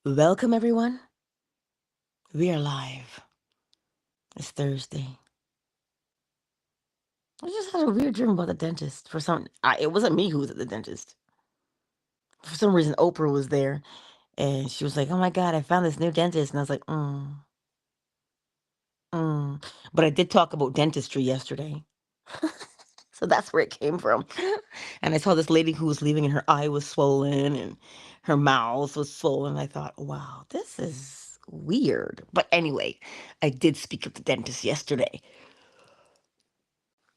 Welcome, everyone. We are live. It's Thursday. I just had a weird dream about the dentist. It wasn't me who was at the dentist. For some reason, Oprah was there, and she was like, "Oh my God, I found this new dentist," and I was like, mm. But I did talk about dentistry yesterday, so that's where it came from. And I saw this lady who was leaving, and her eye was swollen, and her mouth was swollen. I thought, wow, this is weird. But anyway, I did speak of the dentist yesterday.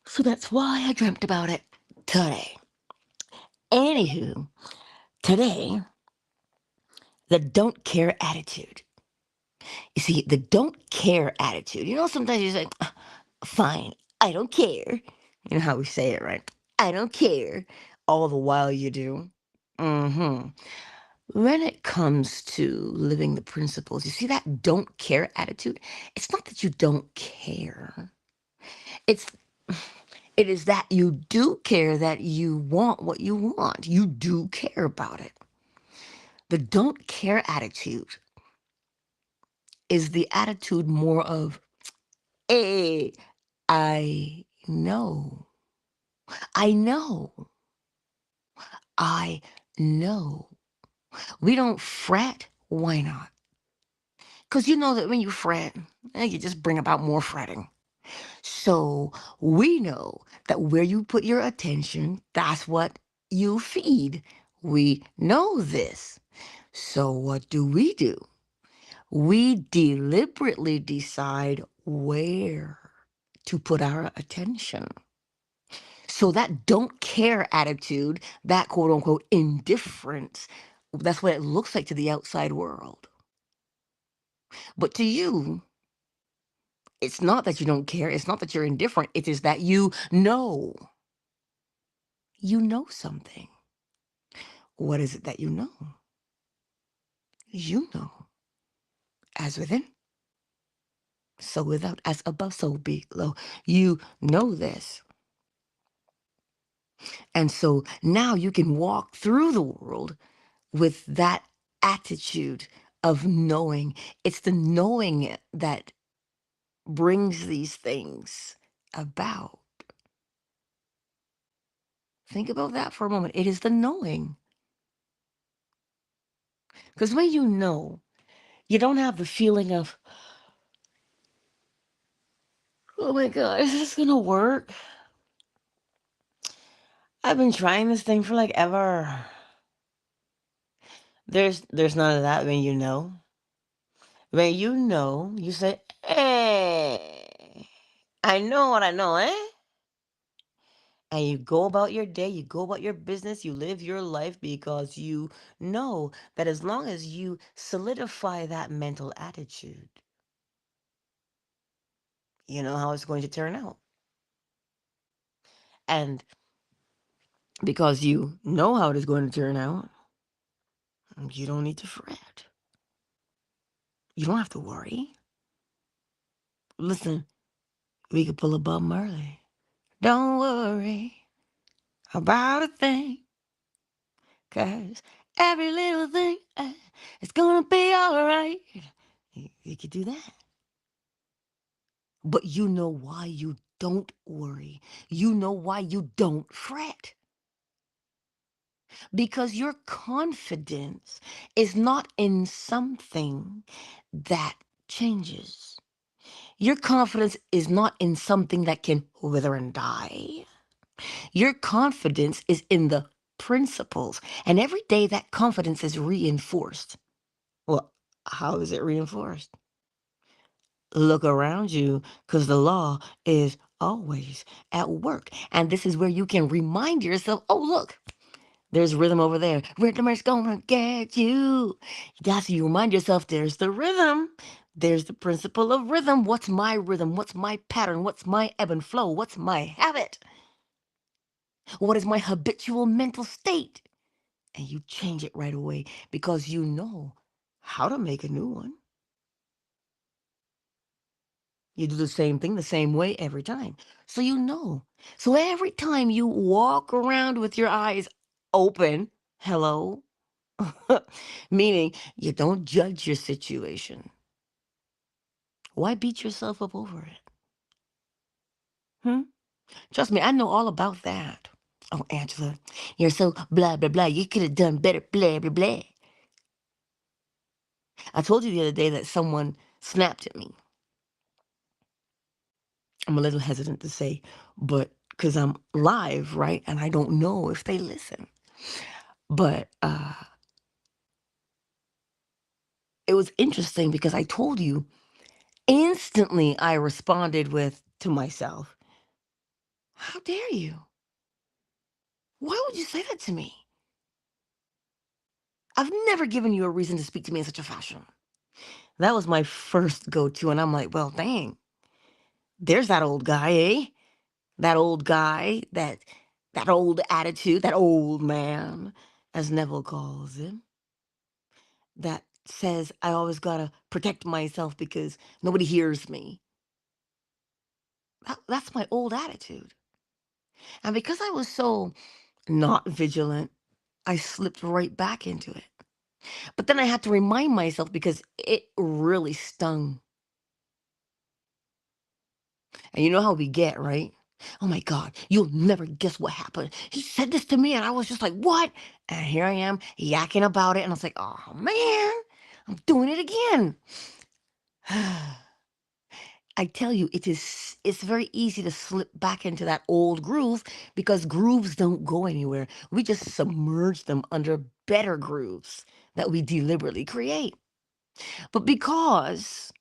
So that's why I dreamt about it today. Anywho, today, the don't care attitude. You see, the don't care attitude. Sometimes you say, fine, I don't care. You know how we say it, right? I don't care. All the while you do. hmm When it comes to living the principles, you see that don't care attitude? It's not that you don't care. It's it is that you do care, that you want what you want. You do care about it. The don't care attitude is the attitude more of, hey, I know, I know, I know. We don't fret. Why not? Because you know that when you fret, you just bring about more fretting. So we know that where you put your attention, that's what you feed. We know this. So what do? We deliberately decide where to put our attention. So that don't care attitude, that quote unquote indifference, that's what it looks like to the outside world. But to you, it's not that you don't care. It's not that you're indifferent. It is that you know. You know something. What is it that you know? You know. As within, so without, as above, so below. You know this. And so now you can walk through the world with that attitude of knowing. It's the knowing that brings these things about. Think about that for a moment. It is the knowing. Because when you know, you don't have the feeling of, oh my God, is this going to work? I've been trying this thing for like ever. There's none of that when you know. When you know, you say, hey, I know what I know, eh? And you go about your day, you go about your business, you live your life because you know that as long as you solidify that mental attitude, you know how it's going to turn out. And because you know how it is going to turn out, you don't need to fret. You don't have to worry. Listen, we could pull a Bob Marley. Don't worry about a thing, 'cause every little thing is gonna be alright. You could do that. But you know why you don't worry. You know why you don't fret. Because your confidence is not in something that changes. Your confidence is not in something that can wither and die. Your confidence is in the principles. And every day that confidence is reinforced. Well, how is it reinforced? Look around you, because the law is always at work. And this is where you can remind yourself, oh, look, there's rhythm over there. Rhythm is gonna get you. That's you remind yourself there's the rhythm. There's the principle of rhythm. What's my rhythm? What's my pattern? What's my ebb and flow? What's my habit? What is my habitual mental state? And you change it right away because you know how to make a new one. You do the same thing the same way every time. So you know. So every time you walk around with your eyes open, hello, Meaning, you don't judge your situation. Why beat yourself up over it? Hmm? Trust me, I know all about that. Oh, Angela, you're so blah, blah, blah. You could have done better, blah, blah, blah. I told you the other day that someone snapped at me. I'm a little hesitant to say, but because I'm live, right? And I don't know if they listen. But it was interesting because I told you instantly I responded with to myself, how dare you? Why would you say that to me? I've never given you a reason to speak to me in such a fashion. That was my first go-to, and I'm like, well, dang, there's that old guy, eh? That old guy, that old attitude, that old man, as Neville calls him, that says I always gotta protect myself because nobody hears me. That's my old attitude. And because I was so not vigilant, I slipped right back into it. But then I had to remind myself because it really stung. And you know how we get, right? Oh my God, you'll never guess what happened. He said this to me, and I was just like, what? And here I am yakking about it. And I was like, oh man, I'm doing it again. I tell you, it's very easy to slip back into that old groove because grooves don't go anywhere. We just submerge them under better grooves that we deliberately create. But because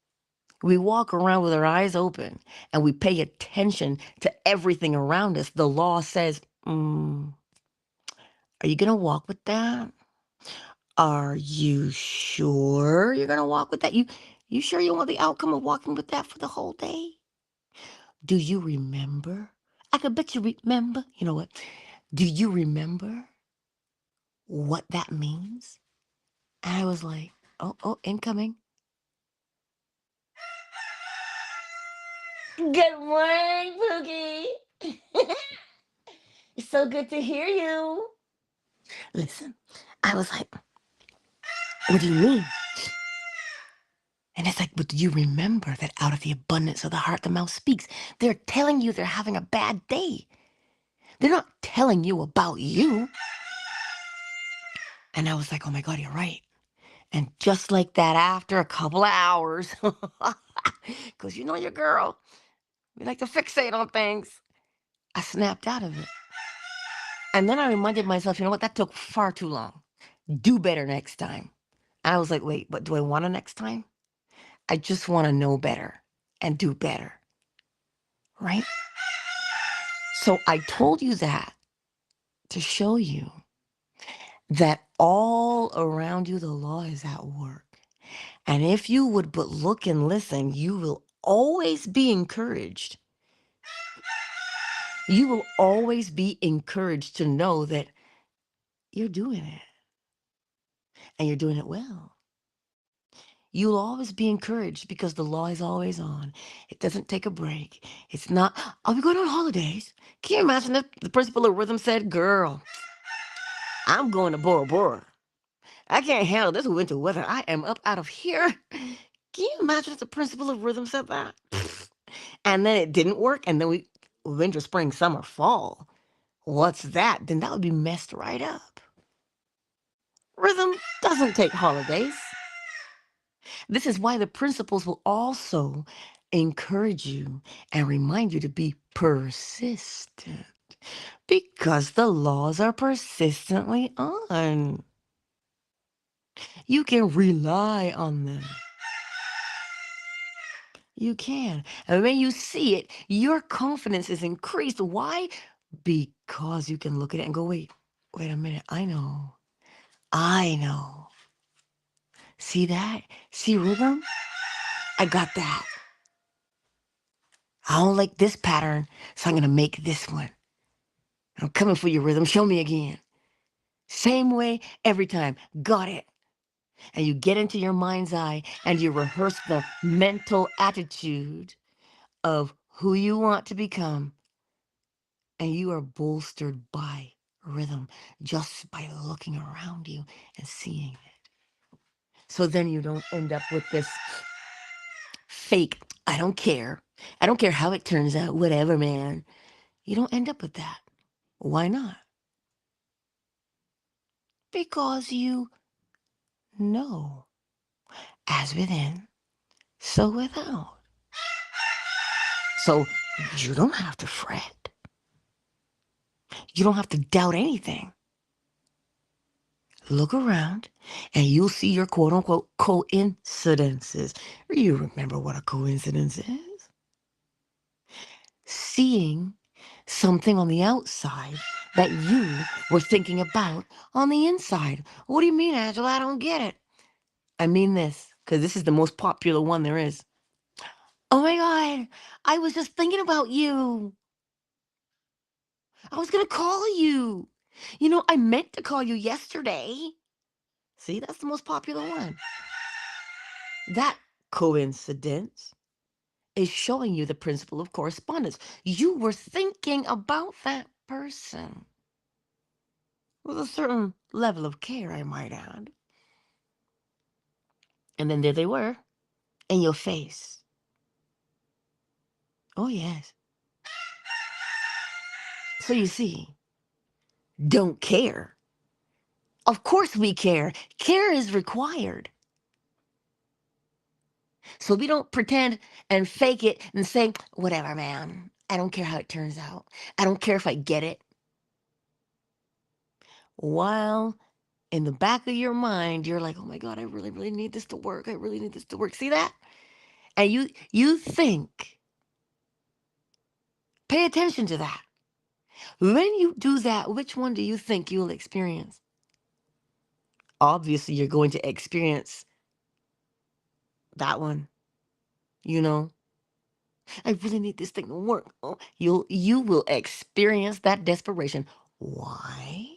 we walk around with our eyes open and we pay attention to everything around us, the law says, are you going to walk with that? Are you sure you're going to walk with that? You sure you want the outcome of walking with that for the whole day? Do you remember? I could bet you remember. You know what? Do you remember what that means? And I was like, oh, incoming. Good morning, Pookie. It's so good to hear you. Listen, I was like, what do you mean? And it's like, but do you remember that out of the abundance of the heart, the mouth speaks? They're telling you they're having a bad day. They're not telling you about you. And I was like, oh my God, you're right. And just like that, after a couple of hours, because you know your girl, we like to fixate on things, I snapped out of it. And then I reminded myself, you know what? That took far too long. Do better next time. And I was like, wait, but do I want to next time? I just want to know better and do better. Right? So I told you that to show you that all around you, the law is at work. And if you would but look and listen, you will always be encouraged. You will always be encouraged to know that you're doing it and you're doing it well. You'll always be encouraged because the law is always on. It doesn't take a break. It's not, are we going on holidays? Can you imagine if the principal of rhythm said, girl, I'm going to Bora Bora. I can't handle this winter weather. I am up out of here. Can you imagine if the principal of rhythm said that? And then it didn't work. And then we winter, spring, summer, fall. What's that? Then that would be messed right up. Rhythm doesn't take holidays. This is why the principles will also encourage you and remind you to be persistent because the laws are persistently on. You can rely on them. You can. And when you see it, your confidence is increased. Why? Because you can look at it and go, wait a minute. I know. I know. See that? See rhythm? I got that. I don't like this pattern, so I'm going to make this one. I'm coming for you, rhythm. Show me again. Same way every time. Got it. And you get into your mind's eye and you rehearse the mental attitude of who you want to become. And you are bolstered by rhythm just by looking around you and seeing it. So then you don't end up with this fake, I don't care. I don't care how it turns out, whatever, man. You don't end up with that. Why not? Because you know, as within, so without. So you don't have to fret. You don't have to doubt anything. Look around and you'll see your quote unquote coincidences. You remember what a coincidence is? Seeing something on the outside that you were thinking about on the inside. What do you mean, Angela? I don't get it. I mean this, because this is the most popular one there is. Oh my God, I was just thinking about you. I was going to call you. You know, I meant to call you yesterday. See, that's the most popular one. That coincidence is showing you the principle of correspondence. You were thinking about that person with a certain level of care, I might add. And then there they were in your face. Oh, yes. So you see, don't care. Of course we care. Care is required. So we don't pretend and fake it and say, whatever, man. I don't care how it turns out. I don't care if I get it. While in the back of your mind, you're like, oh my God, I really, really need this to work. I really need this to work. See that? And you think, pay attention to that. When you do that, which one do you think you'll experience? Obviously, you're going to experience that one. You know, I really need this thing to work. Oh, you will experience that desperation. Why?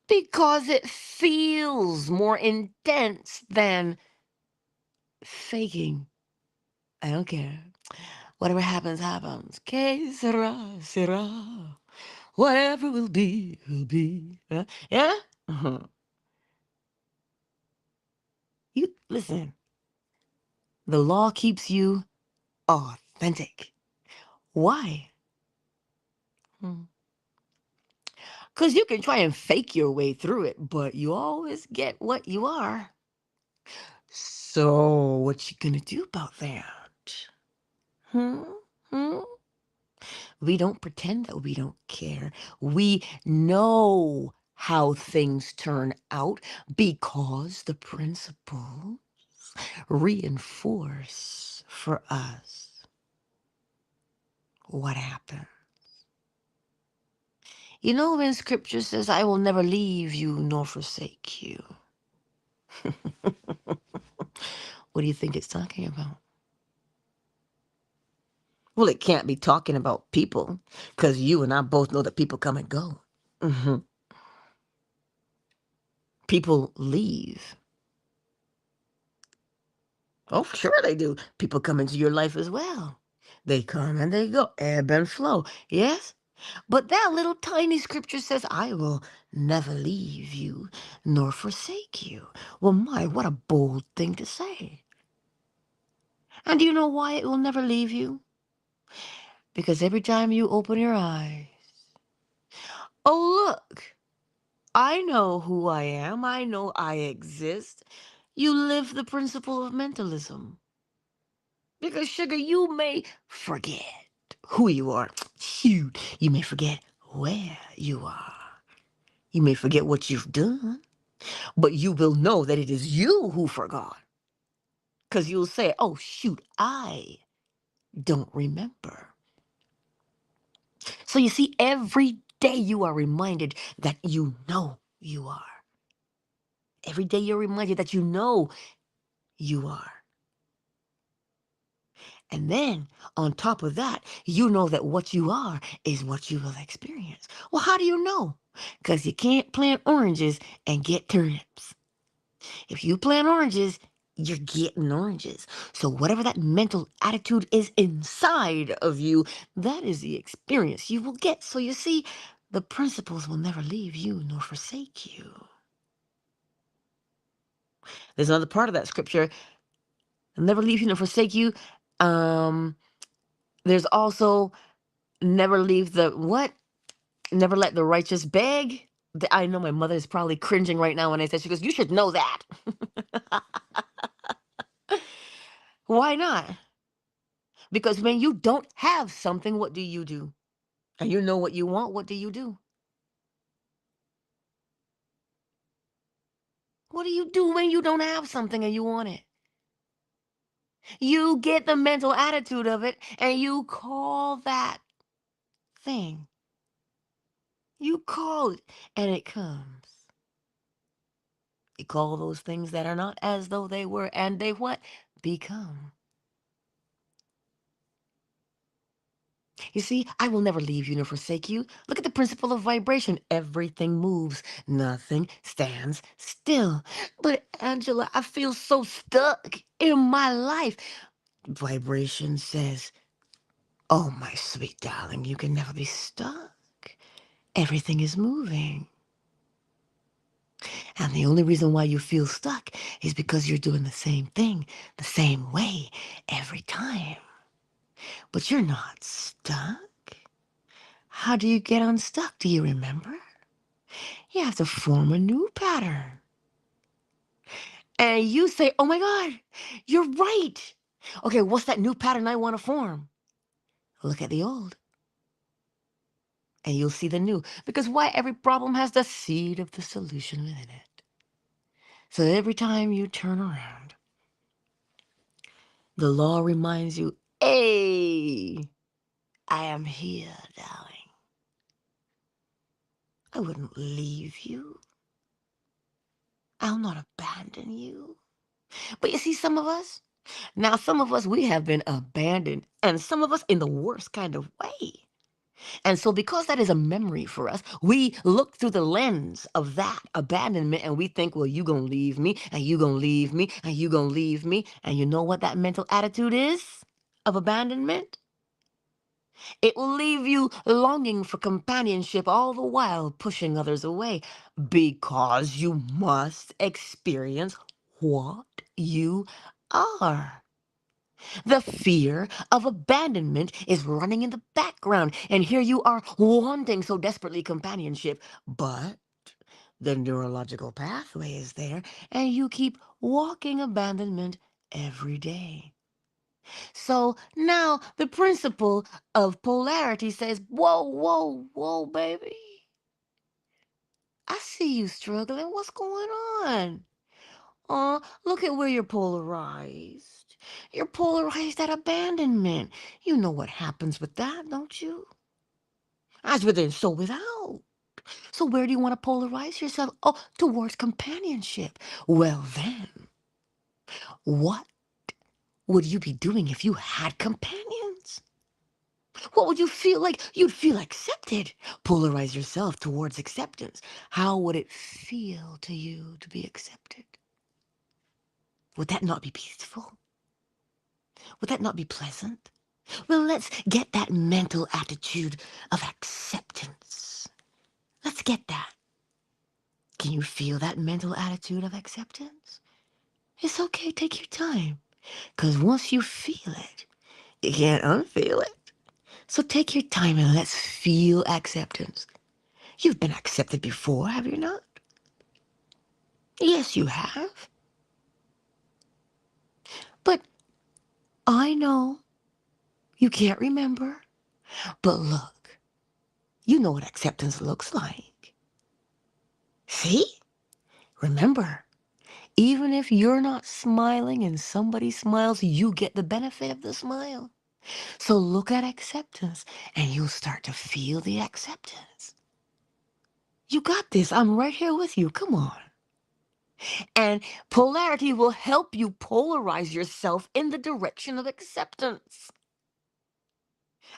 Because it feels more intense than faking. I don't care. Whatever happens, happens. Que sera, sera. Whatever will be, will be. Yeah? Uh-huh. You listen. The law keeps you authentic. Why? Because you can try and fake your way through it, but you always get what you are. So, what you gonna do about that? Hmm? Hmm? We don't pretend that we don't care. We know how things turn out because the principles reinforce for us what happened. You know, when scripture says, I will never leave you nor forsake you. What do you think it's talking about? Well, it can't be talking about people because you and I both know that people come and go. Mhm. People leave. Oh, sure they do. People come into your life as well. They come and they go, ebb and flow. Yes? But that little tiny scripture says, I will never leave you nor forsake you. Well, my, what a bold thing to say. And do you know why it will never leave you? Because every time you open your eyes, oh, look, I know who I am. I know I exist. You live the principle of mentalism. Because, sugar, you may forget who you are. Shoot, you may forget where you are. You may forget what you've done, but you will know that it is you who forgot. Because you'll say, oh, shoot, I don't remember. So you see, every day you are reminded that you know you are. Every day you're reminded that you know you are. And then on top of that, you know that what you are is what you will experience. Well, how do you know? Because you can't plant oranges and get turnips. If you plant oranges, you're getting oranges. So whatever that mental attitude is inside of you, that is the experience you will get. So you see, The principles will never leave you nor forsake you. There's another part of that scripture. They'll never leave you nor forsake you. There's also never leave the what? Never let the righteous beg. I know my mother is probably cringing right now when I said, she goes, you should know that. Why not? Because when you don't have something, what do you do? And you know what you want, what do you do? What do you do when you don't have something and you want it? You get the mental attitude of it and you call that thing. You call it and it comes. You call those things that are not as though they were, and they what? Become. You see, I will never leave you nor forsake you. Look at the principle of vibration. Everything moves. Nothing stands still. But Angela, I feel so stuck in my life. Vibration says, oh, my sweet darling, you can never be stuck. Everything is moving. And the only reason why you feel stuck is because you're doing the same thing, the same way, every time. But you're not stuck. How do you get unstuck? Do you remember? You have to form a new pattern. And you say, oh my God, you're right. Okay, what's that new pattern I want to form? Look at the old. And you'll see the new. Because why? Every problem has the seed of the solution within it. So every time you turn around, the law reminds you, hey, I am here, darling. I wouldn't leave you. I'll not abandon you. But you see, some of us, we have been abandoned, and some of us in the worst kind of way. And so because that is a memory for us, we look through the lens of that abandonment and we think, well, you gonna leave me, and you gonna leave me, and you gonna leave me. And you know what that mental attitude is of abandonment? It will leave you longing for companionship all the while pushing others away because you must experience what you are. The fear of abandonment is running in the background, and here you are wanting so desperately companionship, but the neurological pathway is there, and you keep walking abandonment every day. So now the principle of polarity says, whoa, whoa, whoa, baby. I see you struggling. What's going on? Look at where you're polarized. You're polarized at abandonment. You know what happens with that, don't you? As within, so without. So where do you want to polarize yourself? Oh, towards companionship. Well then, what would you be doing if you had companions? What would you feel like? You'd feel accepted. Polarize yourself towards acceptance. How would it feel to you to be accepted? Would that not be peaceful? Would that not be pleasant? Well, let's get that mental attitude of acceptance. Let's get that. Can you feel that mental attitude of acceptance? It's okay, take your time. Because once you feel it, you can't unfeel it. So take your time and let's feel acceptance. You've been accepted before, have you not? Yes, you have. But I know you can't remember. But look, you know what acceptance looks like. See? Remember, even if you're not smiling and somebody smiles, you get the benefit of the smile. So look at acceptance and you'll start to feel the acceptance. You got this. I'm right here with you. Come on. And polarity will help you polarize yourself in the direction of acceptance.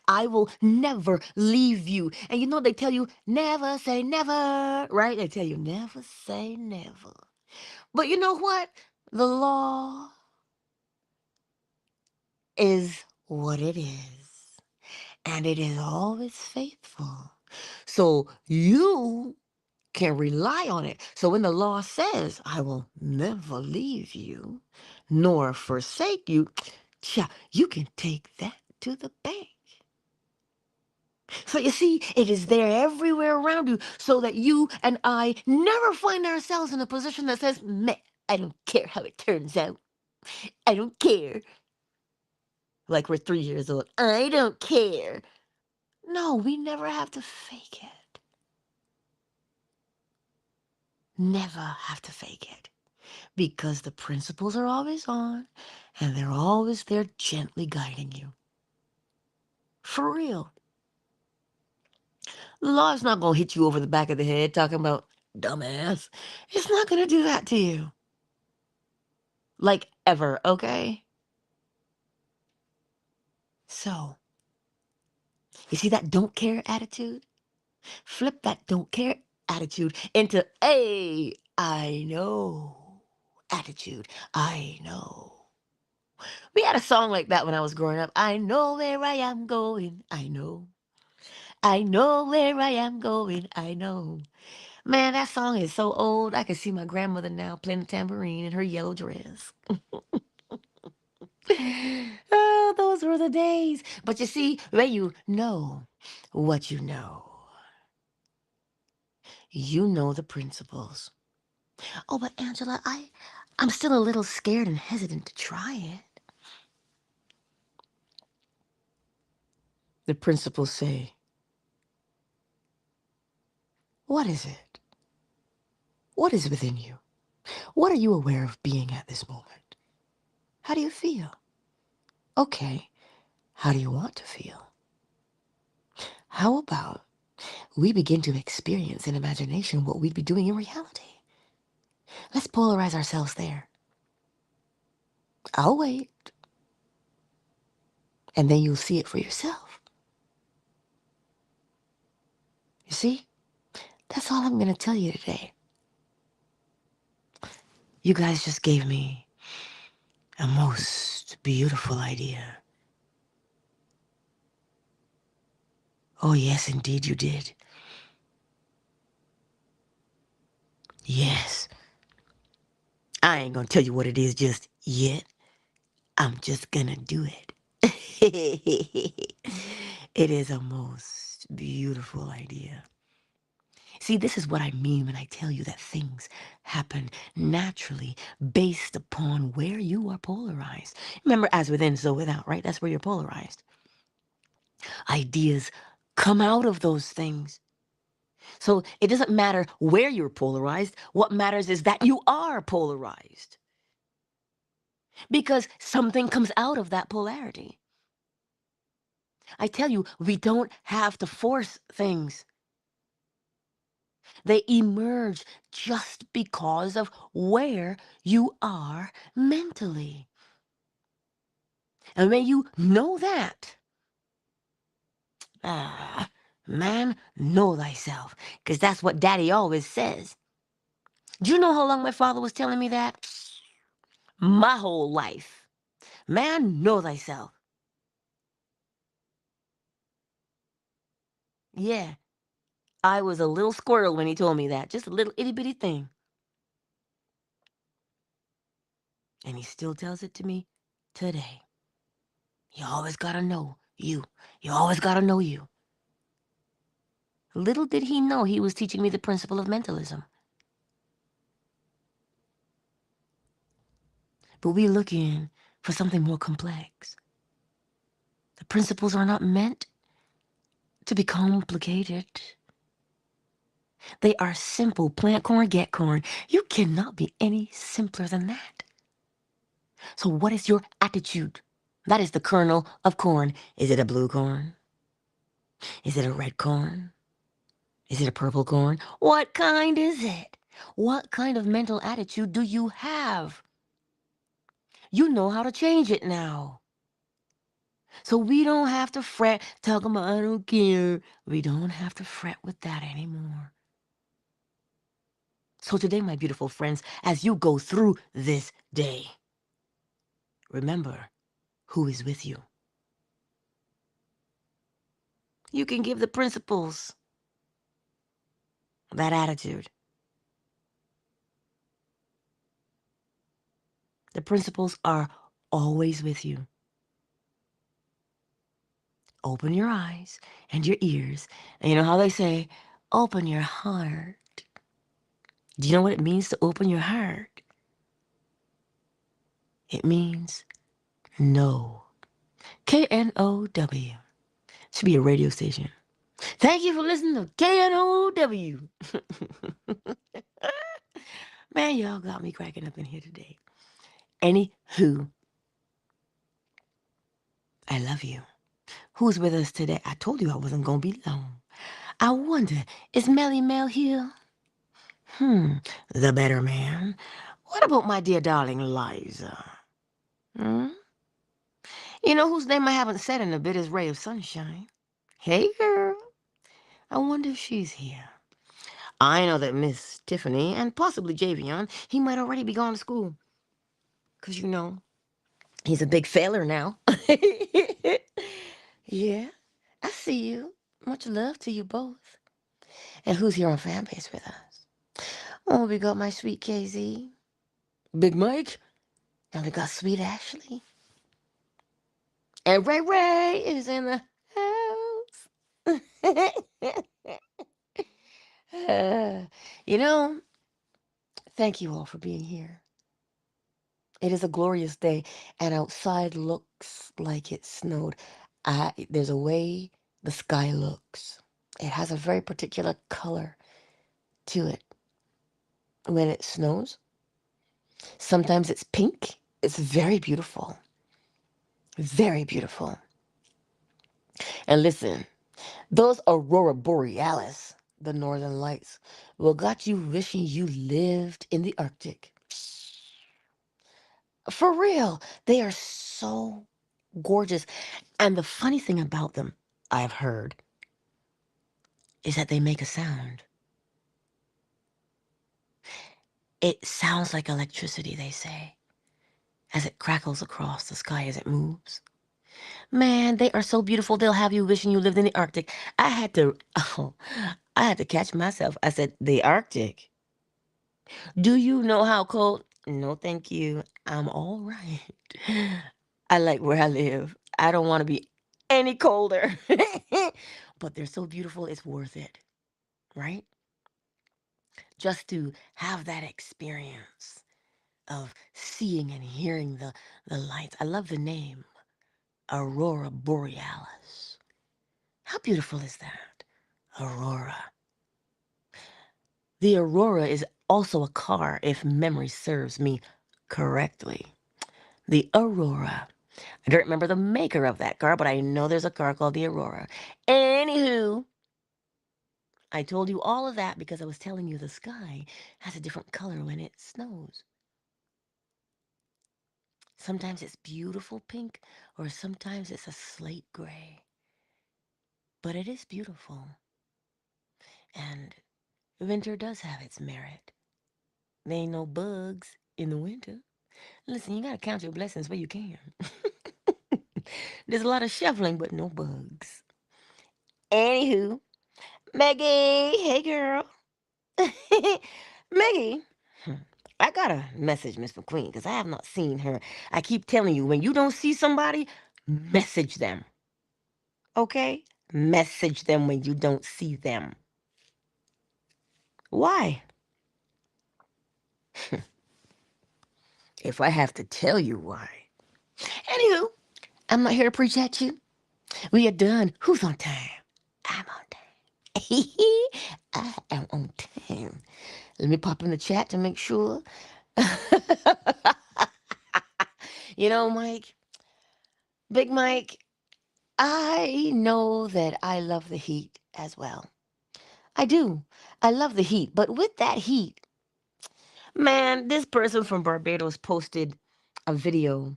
I will never leave you. And you know, they tell you, never say never, right? They tell you, never say never. But you know what? The law is what it is. And it is always faithful. So you can rely on it. So when the law says, I will never leave you nor forsake you, you can take that to the bank. So you see, it is there everywhere around you so that you and I never find ourselves in a position that says, meh, I don't care how it turns out. I don't care. Like we're 3 years old. I don't care. No, we never have to fake it. Never have to fake it. Because the principles are always on and they're always there gently guiding you. For real. The law is not going to hit you over the back of the head talking about dumbass. It's not going to do that to you. Like ever, okay? So, you see that don't care attitude? Flip that don't care attitude into a I know attitude. I know. We had a song like that when I was growing up. I know where I am going. I know. I know where I am going. I know. Man, that song is so old. I can see my grandmother now playing the tambourine in her yellow dress. Oh, those were the days. But you see, when you know what you know the principles. Oh, but Angela, I'm still a little scared and hesitant to try it. The principles say, what is it? What is within you? What are you aware of being at this moment? How do you feel? Okay, how do you want to feel? How about we begin to experience in imagination what we'd be doing in reality? Let's polarize ourselves there. I'll wait. And then you'll see it for yourself. You see? That's all I'm going to tell you today. You guys just gave me a most beautiful idea. Oh, yes, indeed you did. Yes. I ain't going to tell you what it is just yet. I'm just going to do it. It is a most beautiful idea. See, this is what I mean when I tell you that things happen naturally based upon where you are polarized. Remember, as within, so without, right? That's where you're polarized. Ideas come out of those things. So it doesn't matter where you're polarized. What matters is that you are polarized. Because something comes out of that polarity. I tell you, we don't have to force things. They emerge just because of where you are mentally. And when you know that, man, know thyself. Because that's what Daddy always says. Do you know how long my father was telling me that? My whole life. Man, know thyself. Yeah, I was a little squirrel when he told me that. Just a little itty bitty thing. And he still tells it to me today. You always gotta know you. You always gotta know you. Little did he know he was teaching me the principle of mentalism. But we're looking for something more complex. The principles are not meant to be complicated. They are simple. Plant corn, get corn. You cannot be any simpler than that. So what is your attitude? That is the kernel of corn. Is it a blue corn? Is it a red corn? Is it a purple corn? What kind is it? What kind of mental attitude do you have? You know how to change it now. So we don't have to fret, talking about, I don't care. We don't have to fret with that anymore. So today, my beautiful friends, as you go through this day, remember who is with you. You can give the principles that attitude. The principles are always with you. Open your eyes and your ears. And you know how they say, open your heart. Do you know what it means to open your heart? It means know. KNOW. Should be a radio station. Thank you for listening to KNOW. Man, y'all got me cracking up in here today. Anywho, I love you. Who's with us today? I told you I wasn't going to be long. I wonder, is Melly Mel here? The better man. What about my dear darling Liza? Hmm? You know whose name I haven't said in a bit is Ray of Sunshine. Hey, girl. I wonder if she's here. I know that Miss Tiffany and possibly Javion, he might already be gone to school. Because, you know, he's a big feller now. Yeah, I see you. Much love to you both. And who's here on Fanbase with us? Oh, we got my sweet KZ, Big Mike, and we got sweet Ashley. And Ray Ray is in the house. You know, thank you all for being here. It is a glorious day, and outside looks like it snowed. There's a way the sky looks. It has a very particular color to it when it snows. Sometimes it's pink. It's very beautiful. Very beautiful. And listen, those aurora borealis, the northern lights, will got you wishing you lived in the Arctic. For real, they are so gorgeous. And the funny thing about them, I've heard, is that they make a sound. It sounds like electricity, they say, as it crackles across the sky as it moves. Man, they are so beautiful, they'll have you wishing you lived in the Arctic. I had to catch myself. I said, the Arctic? Do you know how cold? No, thank you. I'm all right. I like where I live. I don't want to be any colder. But they're so beautiful, it's worth it, right? Just to have that experience of seeing and hearing the lights. I love the name, Aurora Borealis. How beautiful is that? Aurora. The Aurora is also a car, if memory serves me correctly. The Aurora. I don't remember the maker of that car, but I know there's a car called the Aurora. Anywho, I told you all of that because I was telling you the sky has a different color when it snows. Sometimes it's beautiful pink, or sometimes it's a slate gray. But it is beautiful. And winter does have its merit. There ain't no bugs in the winter. Listen, you gotta count your blessings where you can. There's a lot of shuffling, but no bugs. Anywho, Maggie, hey girl. Maggie, I gotta message Miss McQueen because I have not seen her. I keep telling you, when you don't see somebody, message them. Okay? Message them when you don't see them. Why? If I have to tell you why. Anywho, I'm not here to preach at you. We are done. Who's on time? I'm on time. I am on time. Let me pop in the chat to make sure. You know, Mike, Big Mike, I know that I love the heat as well. I do. I love the heat. But with that heat, man, this person from Barbados posted a video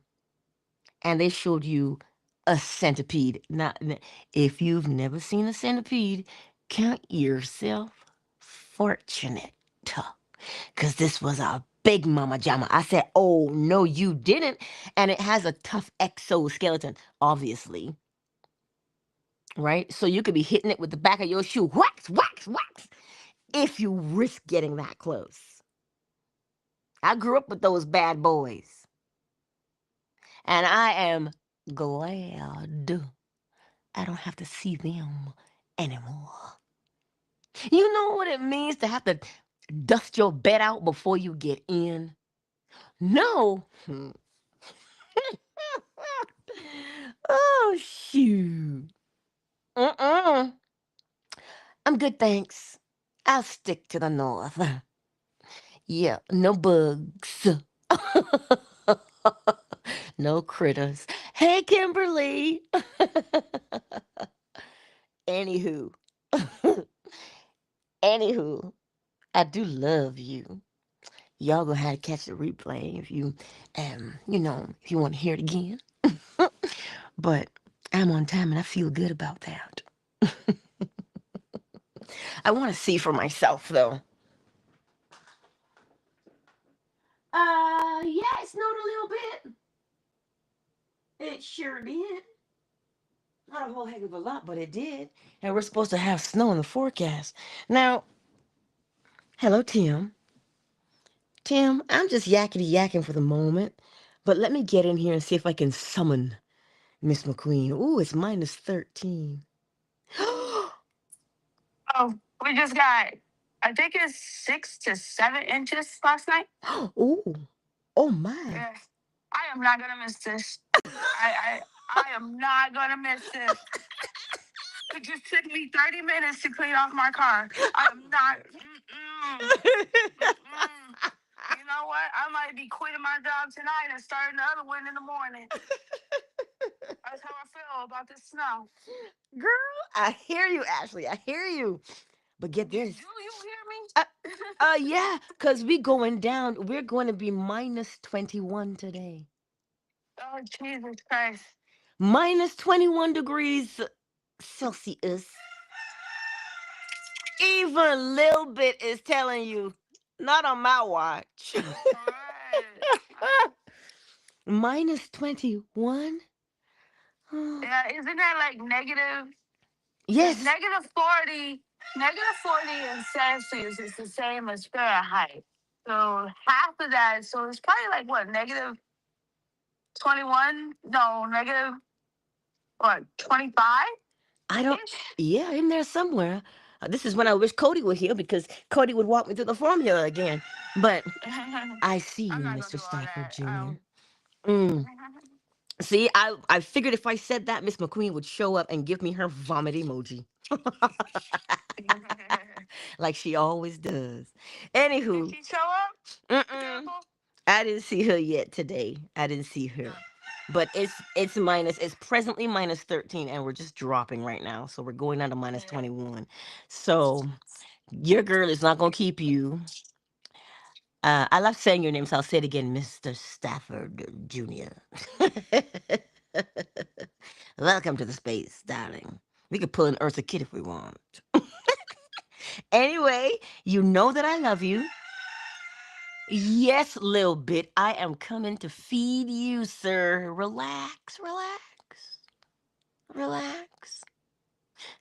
and they showed you a centipede. Now, if you've never seen a centipede, count yourself fortunate. Because this was a big mama jamma. I said, oh, no, you didn't. And it has a tough exoskeleton, obviously. Right? So you could be hitting it with the back of your shoe. Whacks, whacks, whacks. if you risk getting that close. I grew up with those bad boys, and I am glad I don't have to see them anymore. You know what it means to have to dust your bed out before you get in? No. Oh, shoot. Mm-mm. I'm good, thanks. I'll stick to the north. Yeah, no bugs. No critters. Hey, Kimberly. Anywho. Anywho, I do love you. Y'all gonna have to catch the replay if you, if you want to hear it again. But I'm on time and I feel good about that. I want to see for myself though. Yeah, it snowed a little bit. It sure did. Not a whole heck of a lot, but it did. And we're supposed to have snow in the forecast. Now, hello, Tim. Tim, I'm just yakety yakking for the moment. But let me get in here and see if I can summon Miss McQueen. Ooh, it's minus 13. Oh, we just got, I think it's 6 to 7 inches last night. Ooh, oh my. Yeah. I am not gonna miss this. I am not gonna miss this. It just took me 30 minutes to clean off my car. I am not. You know what? I might be quitting my job tonight and starting the other one in the morning. That's how I feel about this snow. Girl, I hear you, Ashley. I hear you. But get this. Do you hear me? Yeah, because we're going down. We're going to be minus 21 today. Oh, Jesus Christ. Minus 21 degrees Celsius. Even a little bit is telling you, not on my watch. Right. Minus 21? Yeah, isn't that like negative? Yes. It's negative 40. Negative 40 in Celsius is the same as Fahrenheit. So half of that, so it's probably like what, negative 21? No, negative what, 25? I don't, yeah, in there somewhere. This is when I wish Cody were here because Cody would walk me through the formula again. But I see you, Mr. Stafford Jr. See, I figured if I said that, Miss McQueen would show up and give me her vomit emoji. Like she always does. Anywho. Did she show up? I didn't see her yet today. I didn't see her. But it's presently minus 13 and we're just dropping right now. So we're going down to minus 21. So your girl is not gonna keep you. I love saying your name, so I'll say it again, Mr. Stafford Jr. Welcome to the space, darling. We could pull an Eartha Kitt if we want. Anyway, you know that I love you. Yes, little bit. I am coming to feed you, sir. Relax, relax, relax.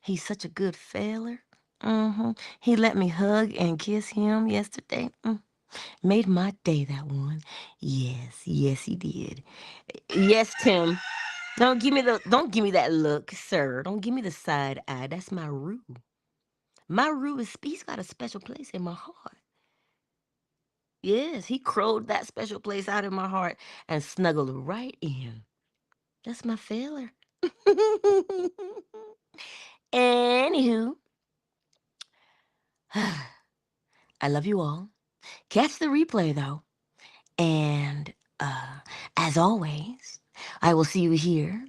He's such a good feller. He let me hug and kiss him yesterday. Made my day, that one. Yes, yes, he did. Yes, Tim. Don't give me that look, sir. Don't give me the side eye. That's my Roo. My Roo he's got a special place in my heart. Yes, he crowed that special place out in my heart and snuggled right in. That's my feller. Anywho, I love you all. Catch the replay though. And as always, I will see you here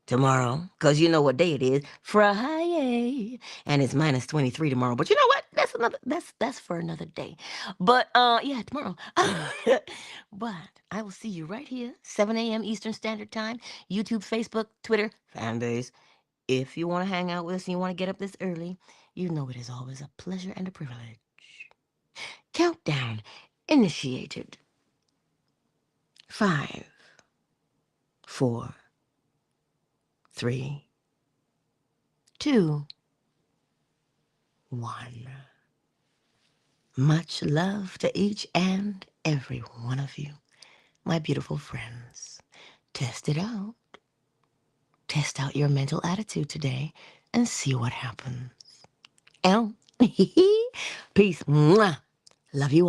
tomorrow, because you know what day it is, Friday, and it's minus 23 tomorrow. But you know what? That's for another day. But yeah, tomorrow. But I will see you right here, 7 a.m. Eastern Standard Time, YouTube, Facebook, Twitter, fan base. If you want to hang out with us and you want to get up this early, you know it is always a pleasure and a privilege. Countdown initiated. 5, 4, 3, 2, 1. Much love to each and every one of you, my beautiful friends. Test it out. Test out your mental attitude today and see what happens. Peace. Mwah. Love you.